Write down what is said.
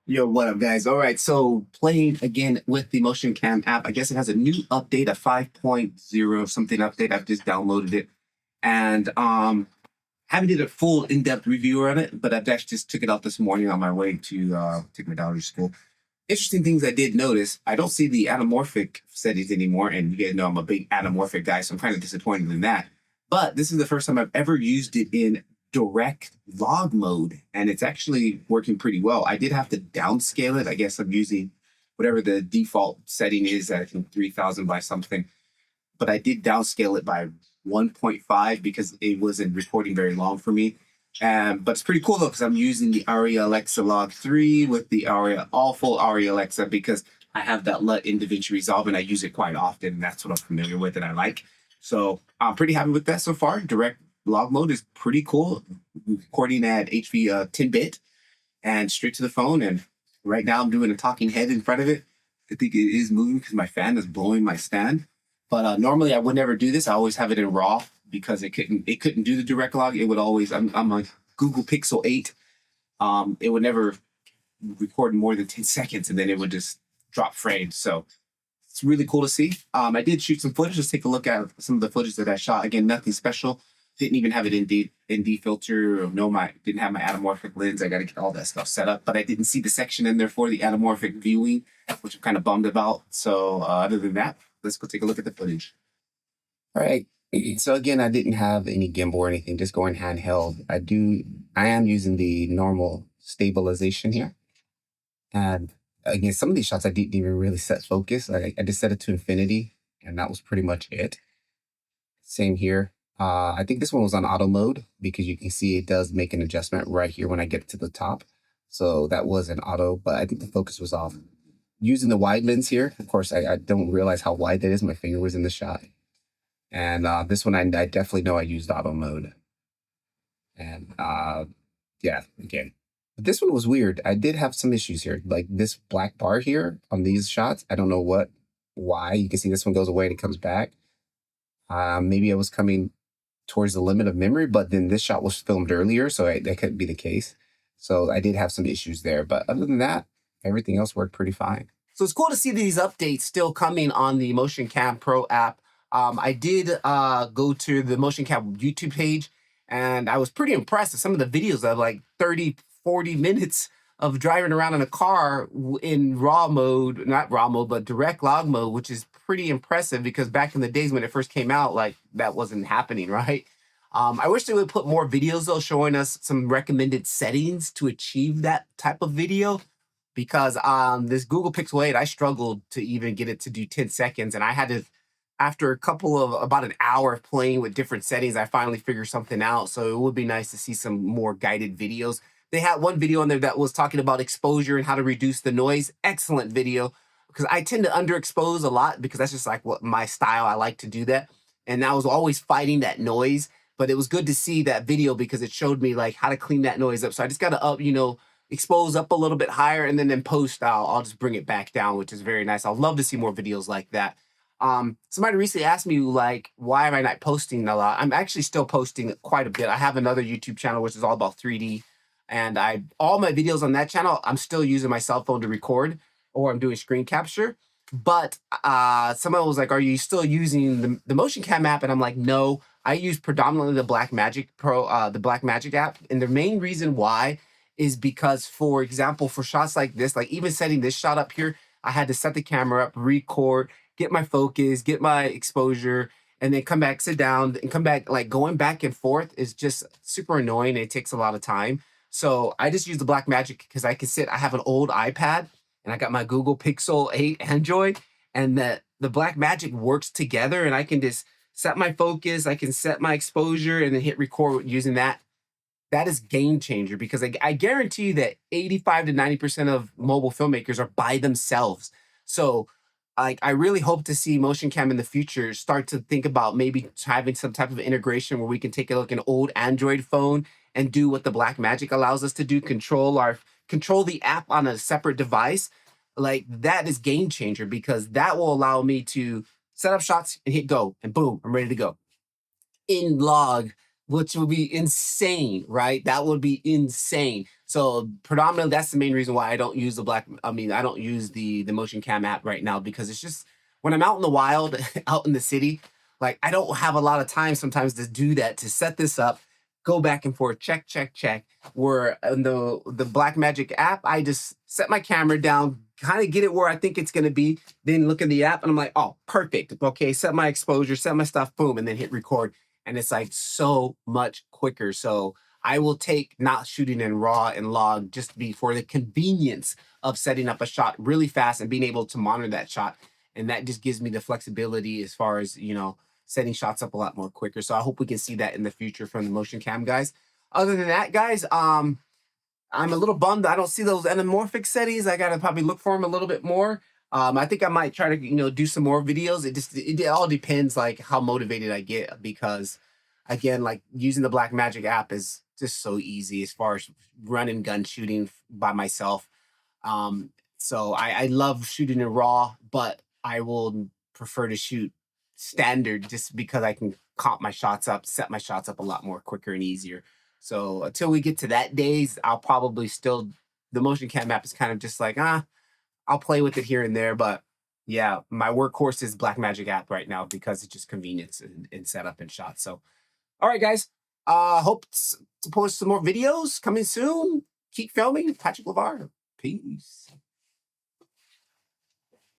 Yo, what up, guys? All right, so playing again with the MotionCam app. I guess it has a new update, a 5.0 something update. I've just downloaded it, and haven't did a full in-depth review on it, but I've actually just took it out this morning on my way to take my daughter to school. Interesting things I did notice: I don't see the anamorphic settings anymore, and you guys know I'm a big anamorphic guy, so I'm kind of disappointed in that. But this is the first time I've ever used it in direct log mode, and it's actually working pretty well. I did have to downscale it. I guess I'm using whatever the default setting is, I think 3000 by something, but I did downscale it by 1.5 because it wasn't recording very long for me. But it's pretty cool though, because I'm using the ARRI LogC3 with the full ARRI Alexa, because I have that LUT in DaVinci Resolve and I use it quite often. And that's what I'm familiar with and I like. So I'm pretty happy with that so far. Direct log mode is pretty cool. Recording at HV 10-bit and straight to the phone. And right now I'm doing a talking head in front of it. I think it is moving because my fan is blowing my stand. But normally I would never do this. I always have it in RAW because it couldn't do the direct log. It would always, I'm a Google Pixel 8. It would never record more than 10 seconds and then it would just drop frames. So it's really cool to see. I did shoot some footage. Let's take a look at some of the footage that I shot. Again, nothing special. Didn't even have it in ND filter. Didn't have my anamorphic lens. I got to get all that stuff set up. But I didn't see the section in there for the anamorphic viewing, which I'm kind of bummed about. So other than that, let's go take a look at the footage. All right. So again, I didn't have any gimbal or anything, just going handheld. I am using the normal stabilization here. And again, some of these shots I didn't even really set focus. I just set it to infinity and that was pretty much it. Same here. I think this one was on auto mode because you can see it does make an adjustment right here when I get to the top. So that was an auto, but I think the focus was off. Using the wide lens here, of course, I don't realize how wide that is. My finger was in the shot. And this one, I definitely know I used auto mode. And yeah, again. But this one was weird. I did have some issues here. Like this black bar here on these shots, I don't know why. You can see this one goes away and it comes back. Maybe I was coming towards the limit of memory, but then this shot was filmed earlier, so that couldn't be the case. So I did have some issues there, but other than that, everything else worked pretty fine. So it's cool to see these updates still coming on the MotionCam Pro app. I did go to the MotionCam YouTube page, and I was pretty impressed with some of the videos of like 30, 40 minutes of driving around in a car in raw mode, not raw mode, but direct log mode, which is pretty impressive because back in the days when it first came out, like that wasn't happening, right? I wish they would put more videos though, showing us some recommended settings to achieve that type of video, because this Google Pixel 8, I struggled to even get it to do 10 seconds. And I had to, after about an hour of playing with different settings, I finally figured something out. So it would be nice to see some more guided videos. They had one video in there that was talking about exposure and how to reduce the noise. Excellent video, because I tend to underexpose a lot because that's just like what my style. I like to do that. And I was always fighting that noise, but it was good to see that video because it showed me like how to clean that noise up. So I just got to expose up a little bit higher, and then in post I'll just bring it back down, which is very nice. I'd love to see more videos like that. Somebody recently asked me like, why am I not posting a lot? I'm actually still posting quite a bit. I have another YouTube channel, which is all about 3D. And all my videos on that channel, I'm still using my cell phone to record, or I'm doing screen capture. But someone was like, are you still using the MotionCam app? And I'm like, no, I use predominantly the Blackmagic the Blackmagic app. And the main reason why is because, for example, for shots like this, like even setting this shot up here, I had to set the camera up, record, get my focus, get my exposure, and then come back, sit down, and come back. Like going back and forth is just super annoying. It takes a lot of time. So I just use the Blackmagic because I have an old iPad and I got my Google Pixel 8 Android, and the Blackmagic works together, and I can just set my focus, I can set my exposure, and then hit record using that. That is game changer, because I guarantee you that 85 to 90% of mobile filmmakers are by themselves. So I really hope to see MotionCam in the future start to think about maybe having some type of integration where we can take a look at an old Android phone and do what the Blackmagic allows us to do, control the app on a separate device. Like that is game changer, because that will allow me to set up shots and hit go, and boom, I'm ready to go. In log which would be insane, right? That would be insane. So predominantly, that's the main reason why I don't use I don't use the MotionCam app right now, because it's just when I'm out in the wild, out in the city, like I don't have a lot of time sometimes to do that, to set this up, go back and forth, check, check, check. Where in the Blackmagic app, I just set my camera down, kind of get it where I think it's gonna be, then look at the app and I'm like, oh, perfect. Okay, set my exposure, set my stuff, boom, and then hit record. And it's like so much quicker. So I will take not shooting in RAW and log just to be for the convenience of setting up a shot really fast and being able to monitor that shot. And that just gives me the flexibility as far as, setting shots up a lot more quicker. So I hope we can see that in the future from the motion cam guys. Other than that, guys, I'm a little bummed I don't see those anamorphic settings. I gotta probably look for them a little bit more. I think I might try to do some more videos. It all depends like how motivated I get, because again, like using the Blackmagic app is just so easy as far as run and gun shooting by myself. So I love shooting in RAW, but I will prefer to shoot standard just because I can comp my shots up, set my shots up a lot more quicker and easier. So until we get to that days, I'll probably still, the motion cam app is kind of just like, I'll play with it here and there. But yeah, my workhorse is Blackmagic app right now because it's just convenience and setup and shots. So, all right, guys, hope to post some more videos coming soon. Keep filming. Patrick Levar. Peace.